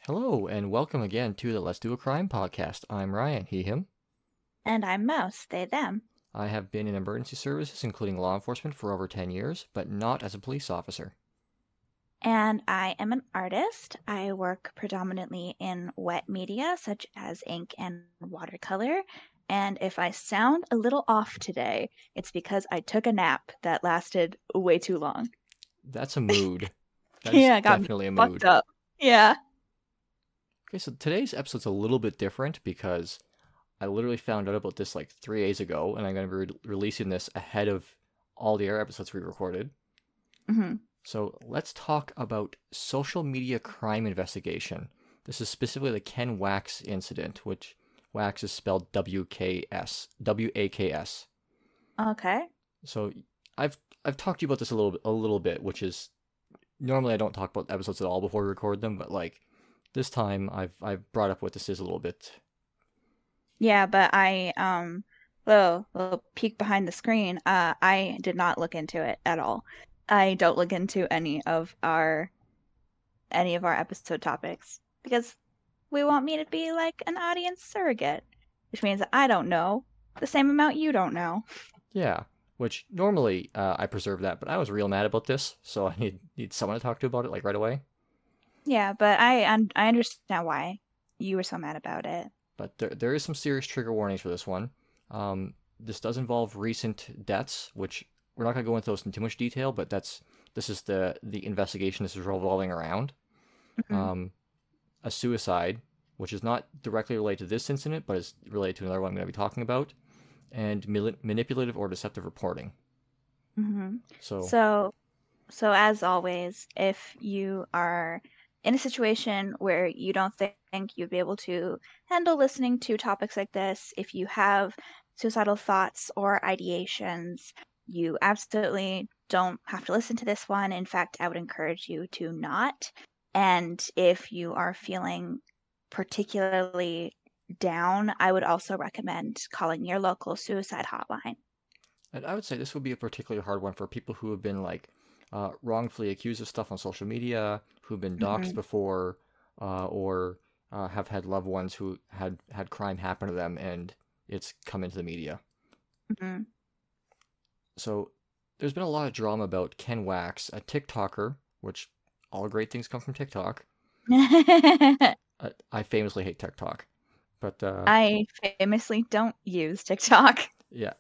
Hello, and welcome again to the Let's Do a Crime podcast. I'm Ryan, he, him. And I'm Mouse, they, them. I have been in emergency services, including law enforcement, for over 10 years, but not as a police officer. And I am an artist. I work predominantly in wet media, such as ink and watercolor. And if I sound a little off today, it's because I took a nap that lasted way too long. That's a mood. That is Yeah, I got me definitely a fucked mood. up. Yeah. Okay, so today's episode's a little bit different because I literally found out about this like 3 days ago, and I'm going to be releasing this ahead of all the other episodes we recorded. hmm So let's talk about social media crime investigation. This is specifically the Ken Wax incident, which Wax is spelled W-K-S, W-A-K-S. Okay. So I've talked to you about this a little bit, which is normally I don't talk about episodes at all before we record them, but like this time I've brought up what this is a little bit. Yeah, but little peek behind the screen, I did not look into it at all. I don't look into any of our episode topics because we want me to be like an audience surrogate, which means that I don't know the same amount you don't know. Yeah, which normally I preserve that, but I was real mad about this, so I need someone to talk to about it like right away. Yeah, but I understand why you were so mad about it. But there is some serious trigger warnings for this one. This does involve recent deaths, which we're not going to go into those in too much detail, but this is the investigation this is revolving around. hmm A suicide, which is not directly related to this incident, but is related to another one I'm going to be talking about, and manipulative or deceptive reporting. hmm So, So, so as always, if you are in a situation where you don't think you'd be able to handle listening to topics like this, if you have suicidal thoughts or ideations, you absolutely don't have to listen to this one. In fact, I would encourage you to not. And if you are feeling particularly down, I would also recommend calling your local suicide hotline. and I would say this would be a particularly hard one for people who have been like wrongfully accused of stuff on social media, who've been doxxed hmm before, or have had loved ones who had crime happen to them, and it's come into the media. hmm So there's been a lot of drama about Ken Wax, a TikToker, which all great things come from TikTok. I famously hate TikTok, but I famously don't use TikTok. yeah,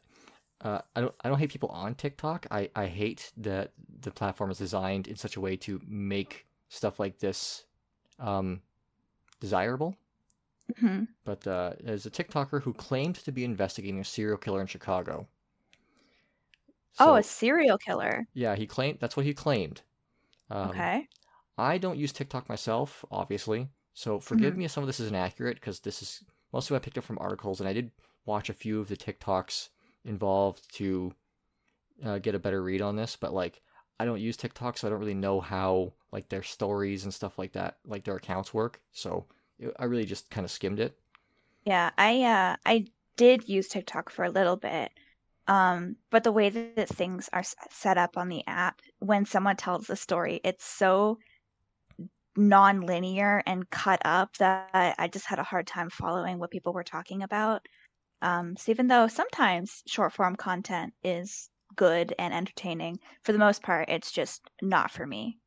I don't hate people on TikTok. I hate that the platform is designed in such a way to make stuff like this um, desirable. hmm But there's a TikToker who claimed to be investigating a serial killer in Chicago. Oh, a So serial killer. yeah, he claimed that's what he claimed. Um, Okay. I don't use TikTok myself, obviously, so forgive hmm me if some of this is inaccurate because this is mostly what I picked up from articles, and I did watch a few of the TikToks involved to get a better read on this. But like, I don't use TikTok, so I don't really know how like their stories and stuff like that, like their accounts work. So I really just kind of skimmed it. Yeah, I did use TikTok for a little bit. But the way that things are set up on the app, when someone tells the story, it's so non-linear and cut up that I just had a hard time following what people were talking about. So even though sometimes short form content is good and entertaining, for the most part, it's just not for me.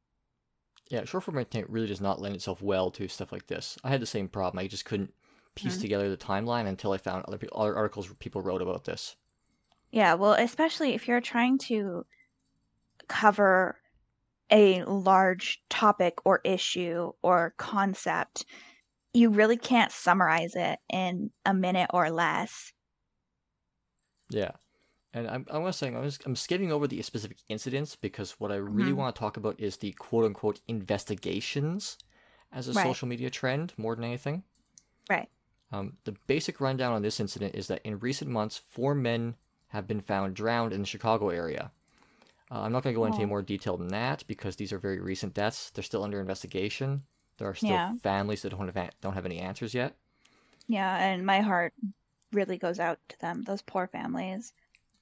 Yeah, short form content really does not lend itself well to stuff like this. I had the same problem. I just couldn't piece Mhm. together the timeline until I found other articles where people wrote about this. Yeah, well, especially if you're trying to cover a large topic or issue or concept, you really can't summarize it in a minute or less. Yeah. And I'm gonna say I'm skipping over the specific incidents because what I really hmm want to talk about is the quote unquote investigations as a Right, social media trend more than anything. right. The basic rundown on this incident is that in recent months, 4 men have been found drowned in the Chicago area. I'm not going to go into any Oh. more detail than that because these are very recent deaths. They're still under investigation. There are still Yeah. families that don't have any answers yet. Yeah, and my heart really goes out to them, those poor families.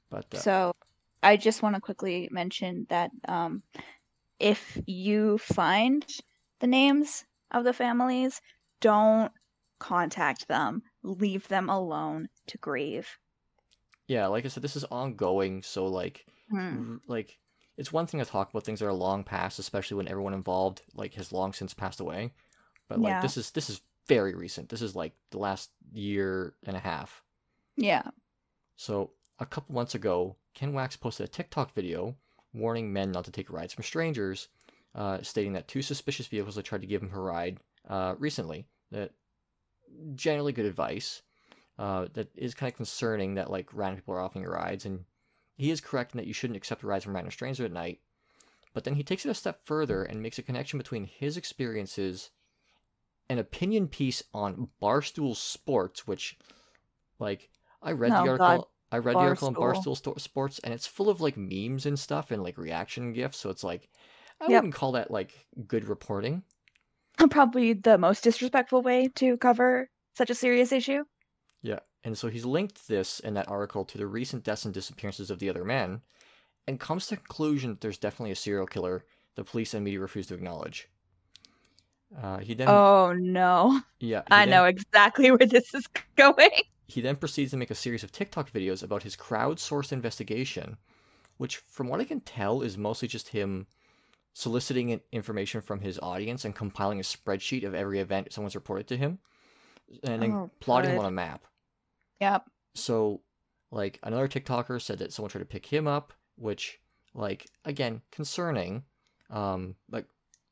But So I just want to quickly mention that if you find the names of the families, don't contact them. Leave them alone to grieve. yeah, like I said, this is ongoing, so like Hmm. like it's one thing to talk about things that are long past, especially when everyone involved like has long since passed away. But like Yeah. this is very recent. This is like the last year and a half. Yeah. So a couple months ago, Ken Wax posted a TikTok video warning men not to take rides from strangers, stating that two suspicious vehicles had tried to give him a ride recently. That generally good advice. That is kind of concerning that like random people are offering you rides, and he is correct in that you shouldn't accept rides from random strangers at night. But then he takes it a step further and makes a connection between his experiences, an opinion piece on Barstool Sports, which like I read the Oh God, article. I read the article on Barstool. Barstool Sports, and it's full of like memes and stuff and like reaction gifs. So it's like I Yep. wouldn't call that like good reporting. Probably the most disrespectful way to cover such a serious issue. Yeah, and so he's linked this in that article to the recent deaths and disappearances of the other men, and comes to the conclusion that there's definitely a serial killer the police and media refuse to acknowledge. He then, Oh no. yeah, I know exactly where this is going. he then proceeds to make a series of TikTok videos about his crowdsourced investigation, which, from what I can tell, is mostly just him soliciting information from his audience and compiling a spreadsheet of every event someone's reported to him, and then plotting them on a map. Yep. So, like, another TikToker said that someone tried to pick him up, which, like, again, concerning. Like,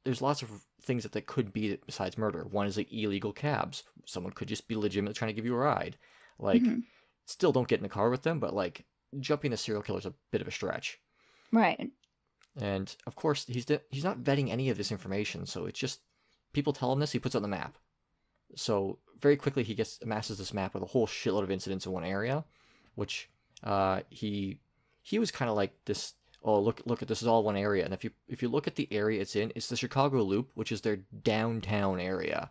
there's lots of things that could be besides murder. One is like illegal cabs. Someone could just be legitimately trying to give you a ride. Like, still don't get in the car with them, but like jumping the serial killer is a bit of a stretch. Right. And of course, he's not vetting any of this information, so it's just people tell him this, he puts it on the map. So very quickly he amasses this map with a whole shitload of incidents in one area, which he was kind of like this. Oh, look at this is all one area, and if you look at the area it's in, it's the Chicago Loop, which is their downtown area.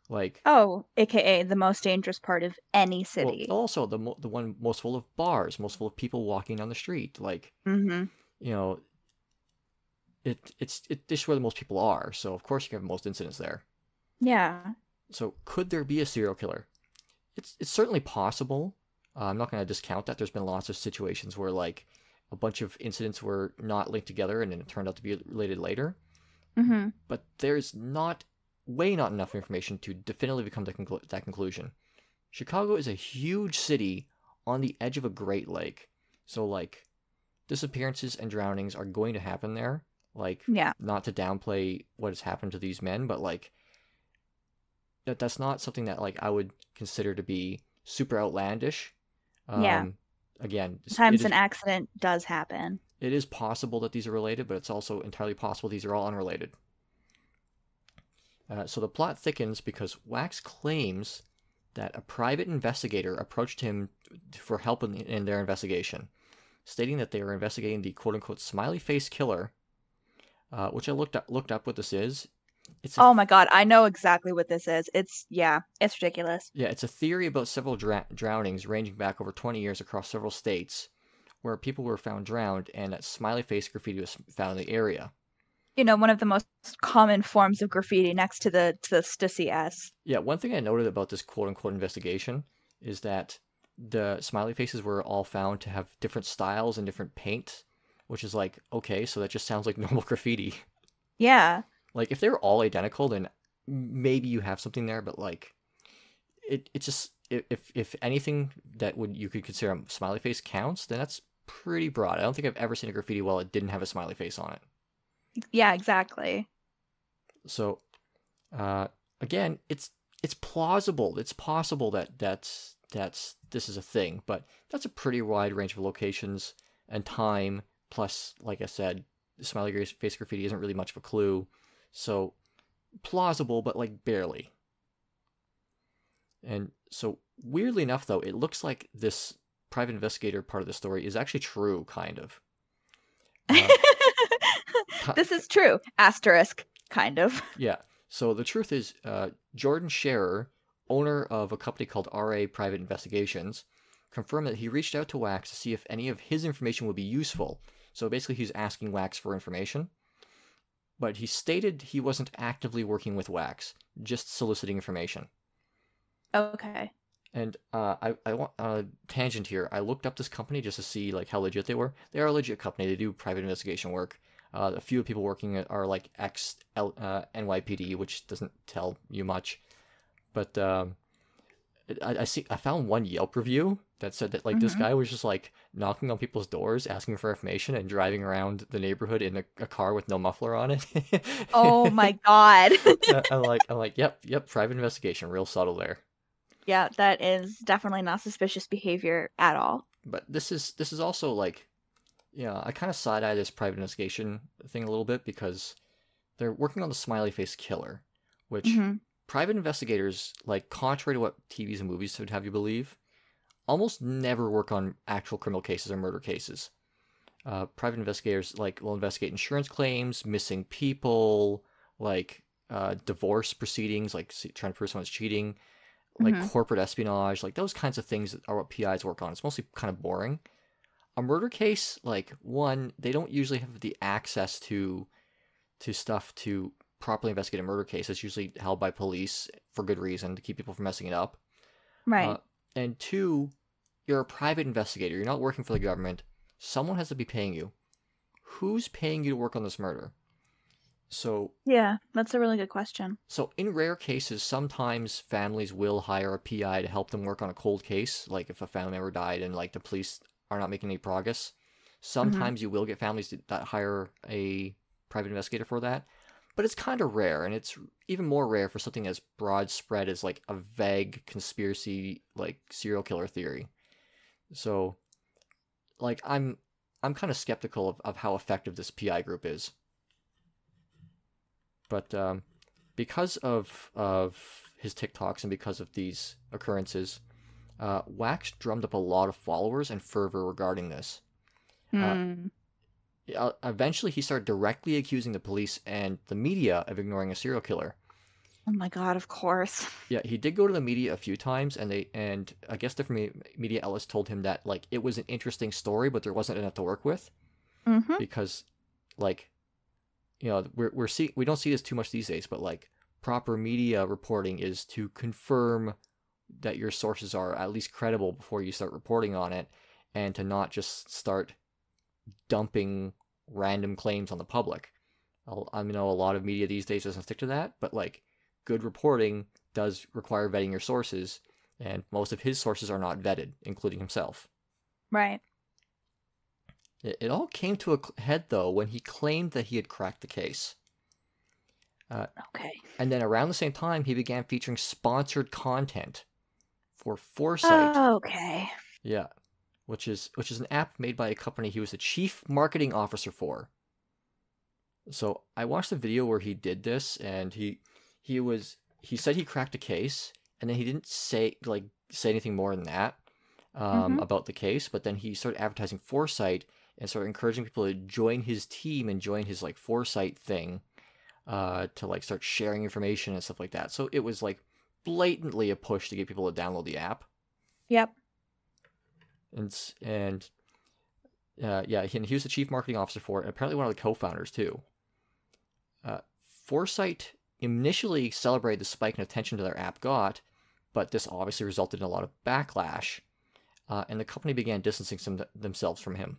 Like, oh, aka the most dangerous part of any city. Well, also the one most full of bars, most full of people walking down the street. Like, you know, it's this is where the most people are, so of course you can have most incidents there. Yeah. So could there be a serial killer? It's certainly possible. I'm not going to discount that. There's been lots of situations where like a bunch of incidents were not linked together and then it turned out to be related later. But there's way not enough information to definitively come to that conclusion. Chicago is a huge city on the edge of a Great Lake. So like disappearances and drownings are going to happen there. Like, not to downplay what has happened to these men, but like that's not something that like I would consider to be super outlandish. Again, sometimes an accident does happen. It is possible that these are related, but it's also entirely possible these are all unrelated. So the plot thickens because Wax claims that a private investigator approached him for help in their investigation, stating that they were investigating the quote-unquote smiley face killer, which I looked up what this is. Oh my god, I know exactly what this is. It's ridiculous. Yeah, it's a theory about several drownings ranging back over 20 years across several states where people were found drowned and that smiley face graffiti was found in the area. You know, one of the most common forms of graffiti next to the Stussy S. Yeah, one thing I noted about this quote-unquote investigation is that the smiley faces were all found to have different styles and different paint, which is like, okay, so that just sounds like normal graffiti. Yeah. Like, if they're all identical, then maybe you have something there, but like, it's just, if anything that you could consider a smiley face counts, then that's pretty broad. I don't think I've ever seen a graffiti wall that didn't have a smiley face on it. Yeah, exactly. So, again, it's plausible. It's possible that this is a thing, but that's a pretty wide range of locations and time. Plus, like I said, smiley face graffiti isn't really much of a clue. So, plausible, but like barely. And so, weirdly enough, though, it looks like this private investigator part of the story is actually true, kind of. This is true. Asterisk, kind of. Yeah. So the truth is, Jordan Scherer, owner of a company called RA Private Investigations, confirmed that he reached out to Wax to see if any of his information would be useful. So basically, he's asking Wax for information. But he stated he wasn't actively working with Wax, just soliciting information. Okay. And I want a tangent here. I looked up this company just to see like how legit they were. They are a legit company. They do private investigation work. A few people working are like ex NYPD, which doesn't tell you much. But I found one Yelp review that said that like this guy was just like knocking on people's doors, asking for information, and driving around the neighborhood in a car with no muffler on it. Oh my God. I'm like, yep, private investigation, real subtle there. Yeah, that is definitely not suspicious behavior at all. But this is also like, yeah, I kind of side eye this private investigation thing a little bit because they're working on the smiley face killer, which private investigators, like contrary to what TVs and movies would have you believe, almost never work on actual criminal cases or murder cases. Private investigators like will investigate insurance claims, missing people, like divorce proceedings, like trying to prove someone's cheating, like corporate espionage, like those kinds of things are what PIs work on. It's mostly kind of boring. A murder case, like one, they don't usually have the access to stuff to properly investigate a murder case. It's usually held by police for good reason to keep people from messing it up. Right. And two, you're a private investigator. You're not working for the government. Someone has to be paying you. Who's paying you to work on this murder? So Yeah, that's a really good question. So in rare cases, sometimes families will hire a PI to help them work on a cold case, like if a family member died and like the police are not making any progress. Sometimes you will get families that hire a private investigator for that, but it's kind of rare, and it's even more rare for something as broad spread as like a vague conspiracy, like serial killer theory. So, like I'm kind of skeptical of how effective this PI group is. But because of his TikToks and because of these occurrences, Wax drummed up a lot of followers and fervor regarding this. Eventually, he started directly accusing the police and the media of ignoring a serial killer. Oh my God, of course. Yeah, he did go to the media a few times, and I guess different media outlets told him that like it was an interesting story, but there wasn't enough to work with because, like, you know, we don't see this too much these days, but like proper media reporting is to confirm that your sources are at least credible before you start reporting on it, and to not just start dumping random claims on the public. I know a lot of media these days doesn't stick to that, but like good reporting does require vetting your sources, and most of his sources are not vetted, including himself. Right. It all came to a head, though, when he claimed that he had cracked the case. Okay. And then around the same time, he began featuring sponsored content for Foresight. Okay. Yeah, which is an app made by a company he was the chief marketing officer for. So I watched the video where he did this, and he said he cracked a case, and then he didn't say anything more than that about the case. But then he started advertising Foresight and started encouraging people to join his team and join his like Foresight thing, to like start sharing information and stuff like that. So it was like blatantly a push to get people to download the app. Yep. And he was the chief marketing officer for it, and apparently one of the co-founders too. Foresight initially celebrated the spike in attention to their app got, but this obviously resulted in a lot of backlash, and the company began distancing themselves from him.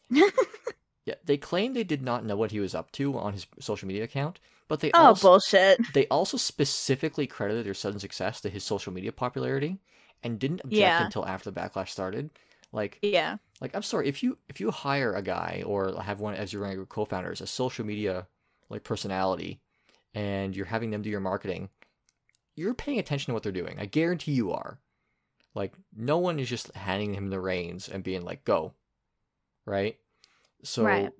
Yeah, they claimed they did not know what he was up to on his social media account, but bullshit. They also specifically credited their sudden success to his social media popularity, and didn't object until after the backlash started. Like I'm sorry, if you hire a guy or have one as your co-founders, a social media like personality, and you're having them do your marketing, you're paying attention to what they're doing. I guarantee you are. Like, no one is just handing him the reins and being like, go. Right? So, right.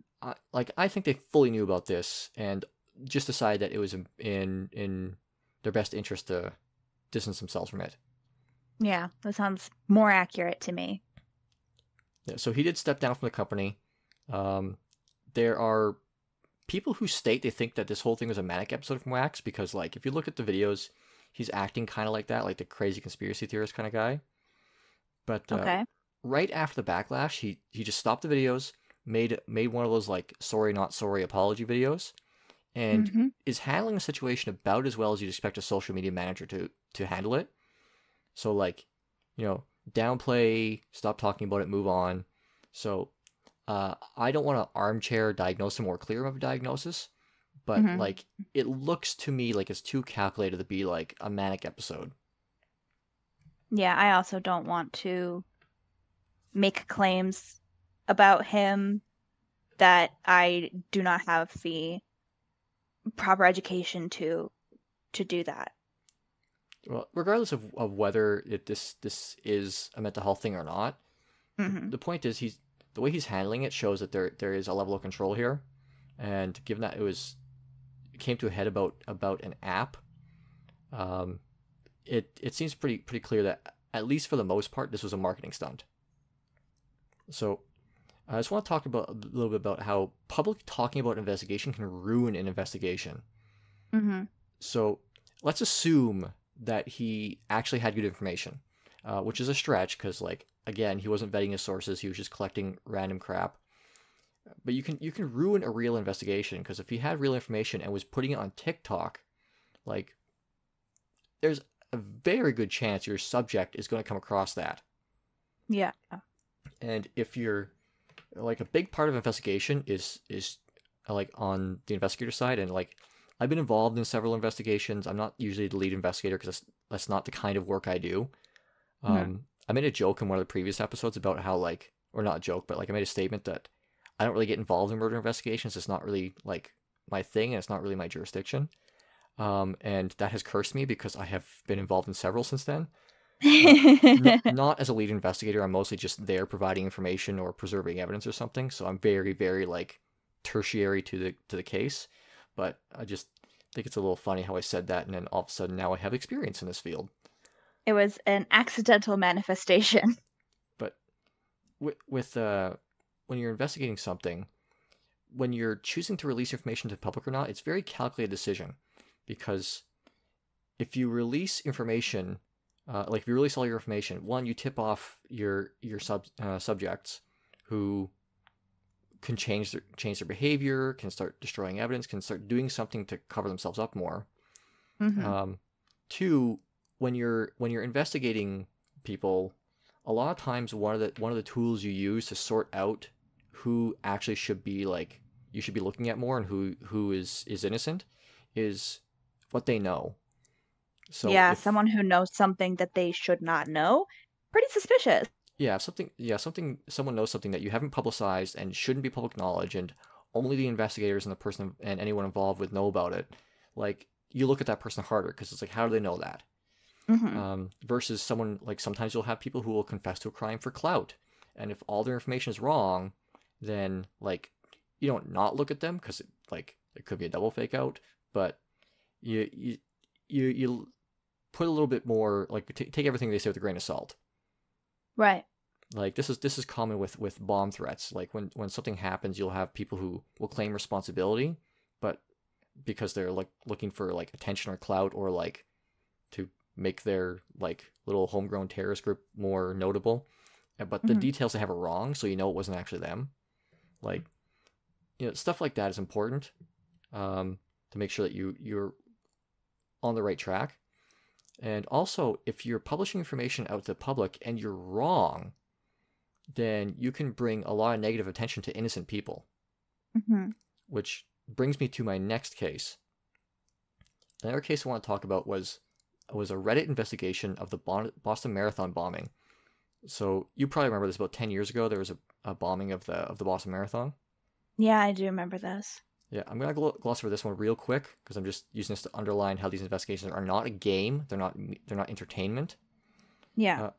I think they fully knew about this and just decided that it was in their best interest to distance themselves from it. Yeah, that sounds more accurate to me. Yeah, so he did step down from the company. There are people who state they think that this whole thing was a manic episode from Wax, because like if you look at the videos, he's acting kind of like that, like the crazy conspiracy theorist kind of guy. But Okay. right after the backlash, he just stopped the videos, made one of those like sorry not sorry apology videos, and Mm-hmm. is handling the situation about as well as you'd expect a social media manager to handle it. So like, downplay, stop talking about it, move on. So I don't want to armchair diagnose him or clear him of a diagnosis, but Mm-hmm. like it looks to me like it's too calculated to be like a manic episode. Yeah, I also don't want to make claims about him that I do not have the proper education to do that. Well, regardless of whether this is a mental health thing or not, Mm-hmm. the point is the way he's handling it shows that there is a level of control here, and given that it came to a head about an app, um, it seems pretty clear that at least for the most part this was a marketing stunt. So I just want to talk about a little bit about how public talking about an investigation can ruin an investigation. Mm-hmm. So let's assume that he actually had good information, which is a stretch because, like, again, he wasn't vetting his sources; he was just collecting random crap. But you can ruin a real investigation because if he had real information and was putting it on TikTok, like, there's a very good chance your subject is going to come across that. Yeah. And if you're like a big part of investigation is like on the investigator side, and like I've been involved in several investigations. I'm not usually the lead investigator because that's not the kind of work I do. Mm-hmm. I made a joke in one of the previous episodes about how like, or not a joke, but like I made a statement that I don't really get involved in murder investigations. It's not really like my thing, and it's not really my jurisdiction. And that has cursed me because I have been involved in several since then. Not as a lead investigator. I'm mostly just there providing information or preserving evidence or something. So I'm very, very like tertiary to the case. But I just think it's a little funny how I said that, and then all of a sudden now I have experience in this field. It was an accidental manifestation. But with when you're investigating something, when you're choosing to release information to the public or not, it's a very calculated decision, because if you release information, like if you release all your information, one, you tip off your subjects who can change their behavior, can start destroying evidence, can start doing something to cover themselves up more. Mm-hmm. Two, when you're investigating people, a lot of times one of the tools you use to sort out who actually should be like you should be looking at more and who is innocent is what they know. So Yeah, if someone who knows something that they should not know. Pretty suspicious. someone knows something that you haven't publicized and shouldn't be public knowledge, and only the investigators and the person and anyone involved would know about it, like you look at that person harder because it's like, how do they know that? Mm-hmm. Versus someone like, sometimes you'll have people who will confess to a crime for clout, and if all their information is wrong, then like you don't not look at them because it could be a double fake out, but you put a little bit more, like take everything they say with a grain of salt. Right. Like this is common with bomb threats. Like when something happens, you'll have people who will claim responsibility, but because they're like looking for like attention or clout, or like to make their like little homegrown terrorist group more notable, but the Mm-hmm. details they have are wrong, so you know it wasn't actually them. Like, stuff like that is important, to make sure that you're on the right track. And also, if you're publishing information out to the public and you're wrong, then you can bring a lot of negative attention to innocent people. Mm-hmm. Which brings me to my next case. Another case I want to talk about was a Reddit investigation of the Boston Marathon bombing. So you probably remember this. About 10 years ago, there was a bombing of the Boston Marathon. Yeah, I do remember this. Yeah, I'm gonna gloss over this one real quick because I'm just using this to underline how these investigations are not a game. They're not entertainment. Yeah. Uh,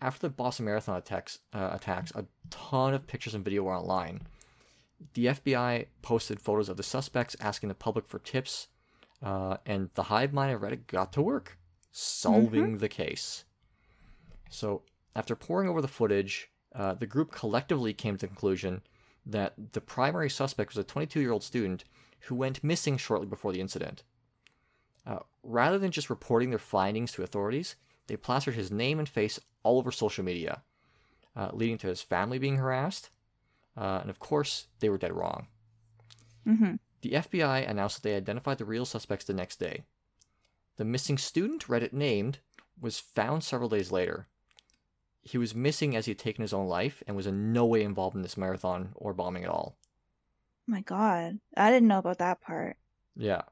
After the Boston Marathon attacks, a ton of pictures and video were online. The FBI posted photos of the suspects, asking the public for tips, and the hive mind of Reddit got to work, solving the case. So, after poring over the footage, the group collectively came to the conclusion that the primary suspect was a 22-year-old student who went missing shortly before the incident. Rather than just reporting their findings to authorities, they plastered his name and face all over social media, leading to his family being harassed. And of course, they were dead wrong. Mm-hmm. The FBI announced that they identified the real suspects the next day. The missing student, Reddit named, was found several days later. He was missing as he had taken his own life and was in no way involved in this marathon or bombing at all. My God, I didn't know about that part. Yeah.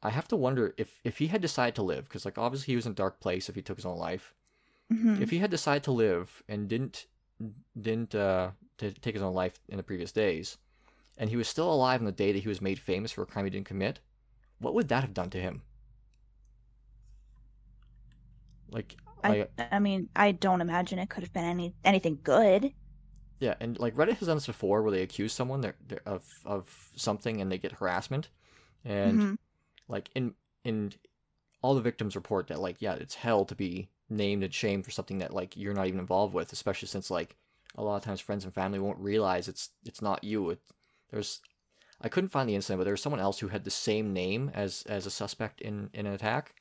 I have to wonder if he had decided to live, because like obviously he was in a dark place if he took his own life. Mm-hmm. If he had decided to live and didn't to take his own life in the previous days, and he was still alive on the day that he was made famous for a crime he didn't commit, what would that have done to him? Like I mean, I don't imagine it could have been anything good. yeah, and like Reddit has done this before, where they accuse someone of something and they get harassment, and Mm-hmm. like in all the victims report that like yeah, it's hell to be named and shamed for something that like you're not even involved with, especially since like a lot of times friends and family won't realize it's not you. There's I couldn't find the incident, but there was someone else who had the same name as a suspect in an attack,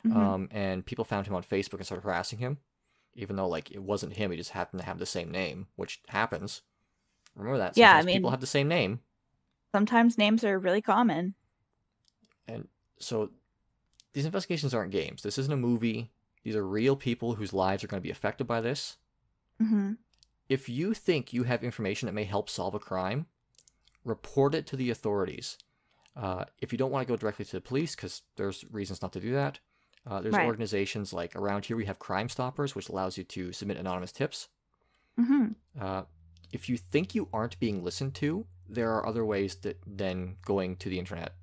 Mm-hmm. and people found him on Facebook and started harassing him, even though like it wasn't him. He just happened to have the same name, which happens. Remember that Yeah, I sometimes people mean, have the same name, sometimes names are really common. and so these investigations aren't games. This isn't a movie. These are real people whose lives are going to be affected by this. Mm-hmm. If you think you have information that may help solve a crime, report it to the authorities. If you don't want to go directly to the police, because there's reasons not to do that, there's Right. organizations like around here we have Crime Stoppers, which allows you to submit anonymous tips. Mm-hmm. If you think you aren't being listened to, there are other ways than going to the internet.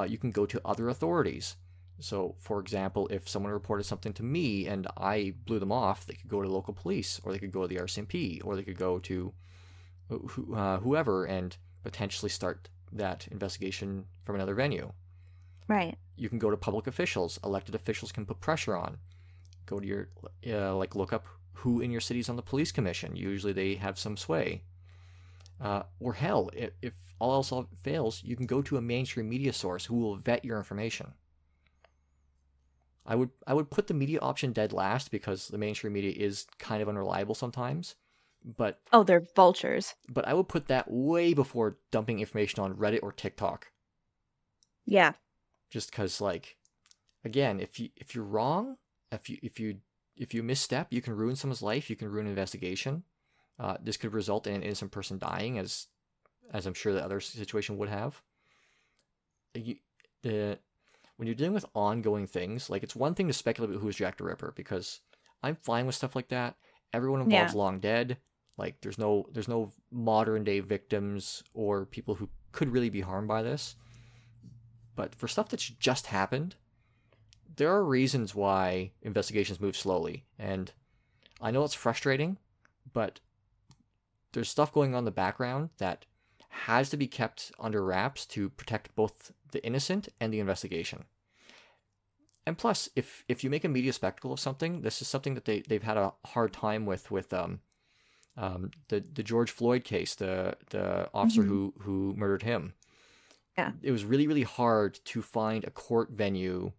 You can go to other authorities. So, for example, if someone reported something to me and I blew them off, they could go to local police, or they could go to the RCMP, or they could go to whoever and potentially start that investigation from another venue. Right. You can go to public officials. Elected officials can put pressure on. Go to your, look up who in your city's on the police commission. Usually they have some sway. Or hell, if all else fails, you can go to a mainstream media source who will vet your information. I would put the media option dead last because the mainstream media is kind of unreliable sometimes. But Oh, they're vultures. I would put that way before dumping information on Reddit or TikTok. Yeah. Just because, like, again, if you're wrong, if you misstep, you can ruin someone's life. You can ruin an investigation. This could result in an innocent person dying, as I'm sure the other situation would have. When you're dealing with ongoing things, like it's one thing to speculate about who is Jack the Ripper, because I'm fine with stuff like that. Everyone involved's long dead. Like there's no modern day victims or people who could really be harmed by this. But for stuff that's just happened, there are reasons why investigations move slowly. And I know it's frustrating, but there's stuff going on in the background that has to be kept under wraps to protect both the innocent and the investigation. And plus, if you make a media spectacle of something, this is something that they've had a hard time with the George Floyd case, the officer who murdered him. Yeah. It was really, really hard to find a court venue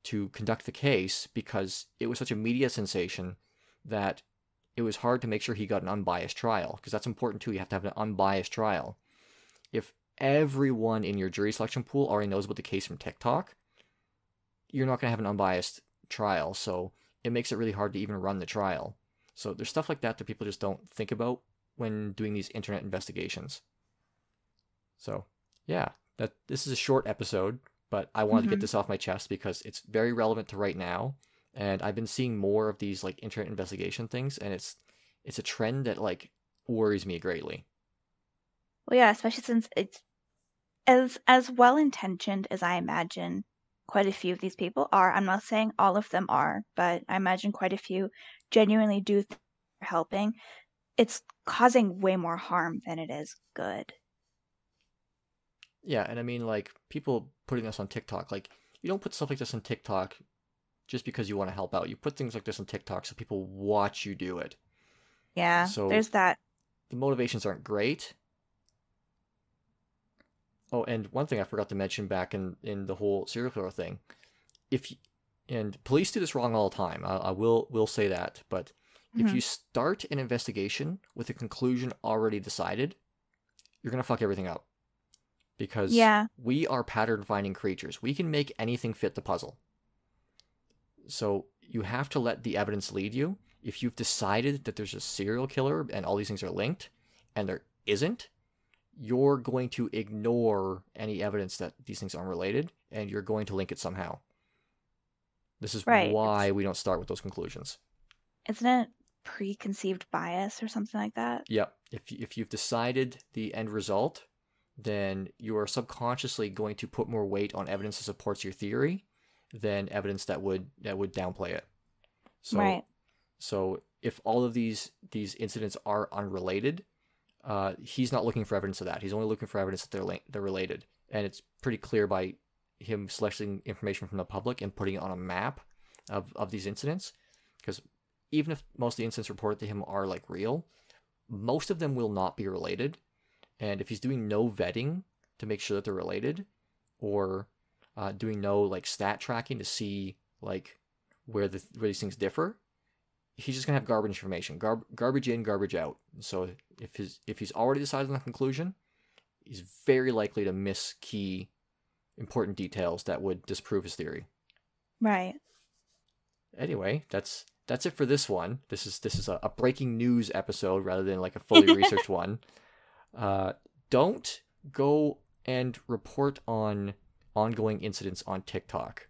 to conduct the case because it was such a media sensation that it was hard to make sure he got an unbiased trial, because that's important too. You have to have an unbiased trial. If everyone in your jury selection pool already knows about the case from TikTok, you're not going to have an unbiased trial, so it makes it really hard to even run the trial. So there's stuff like that people just don't think about when doing these internet investigations. So, yeah, this is a short episode, but I wanted to get this off my chest because it's very relevant to right now, and I've been seeing more of these like internet investigation things, and it's a trend that like worries me greatly. Well, yeah, especially since it's as well intentioned as I imagine quite a few of these people are. I'm not saying all of them are, but I imagine quite a few genuinely do think they're helping. It's causing way more harm than it is good. Yeah, and I mean, like, people putting this on TikTok, like, you don't put stuff like this on TikTok just because you want to help out. You put things like this on TikTok so people watch you do it. Yeah, So there's that. the motivations aren't great. Oh, and one thing I forgot to mention back in the whole serial killer thing, if y- and police do this wrong all the time. I will say that, but if Hmm. you start an investigation with a conclusion already decided, you're gonna fuck everything up because Yeah, we are pattern finding creatures. We can make anything fit the puzzle. So you have to let the evidence lead you. If you've decided that there's a serial killer and all these things are linked, and there isn't, you're going to ignore any evidence that these things are unrelated, and you're going to link it somehow. This is right. why we don't start with those conclusions. Isn't it preconceived bias or something like that? Yep. If you've decided the end result, then you are subconsciously going to put more weight on evidence that supports your theory than evidence that would downplay it. So Right. so if all of these incidents are unrelated, he's not looking for evidence of that. He's only looking for evidence that they're related, and it's pretty clear by him selecting information from the public and putting it on a map of these incidents. Because even if most of the incidents reported to him are like real, most of them will not be related. And if he's doing no vetting to make sure that they're related, or doing no like stat tracking to see like where these things differ, he's just gonna have garbage information, garbage in, garbage out. So if he's already decided on the conclusion, he's very likely to miss key important details that would disprove his theory. Right. Anyway, that's it for this one. This is a breaking news episode rather than like a fully researched one. Don't go and report on ongoing incidents on TikTok.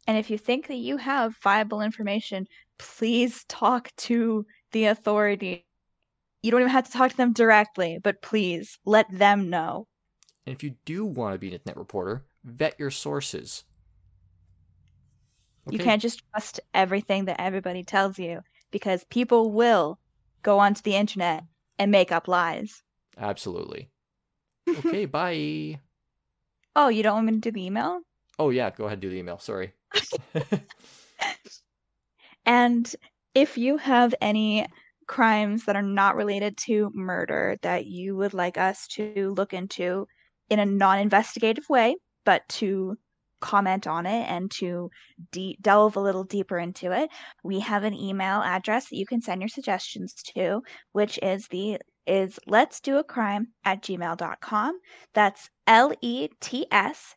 And if you think that you have viable information, please talk to the authority. You don't even have to talk to them directly, but please let them know. And if you do want to be an internet reporter, vet your sources. You Okay, can't just trust everything that everybody tells you because people will go onto the internet and make up lies. absolutely. Okay, bye. Oh, you don't want me to do the email? Oh yeah, go ahead and do the email. Sorry. And if you have any crimes that are not related to murder that you would like us to look into in a non-investigative way, but to comment on it and to delve a little deeper into it, we have an email address that you can send your suggestions to, which is let's do a crime at gmail.com. That's LETSDOACRIME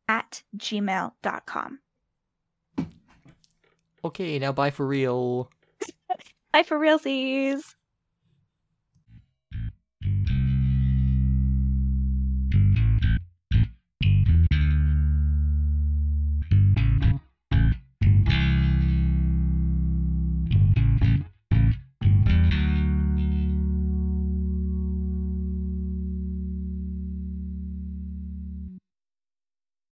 at gmail.com. Okay, now bye for real. Bye for realsies.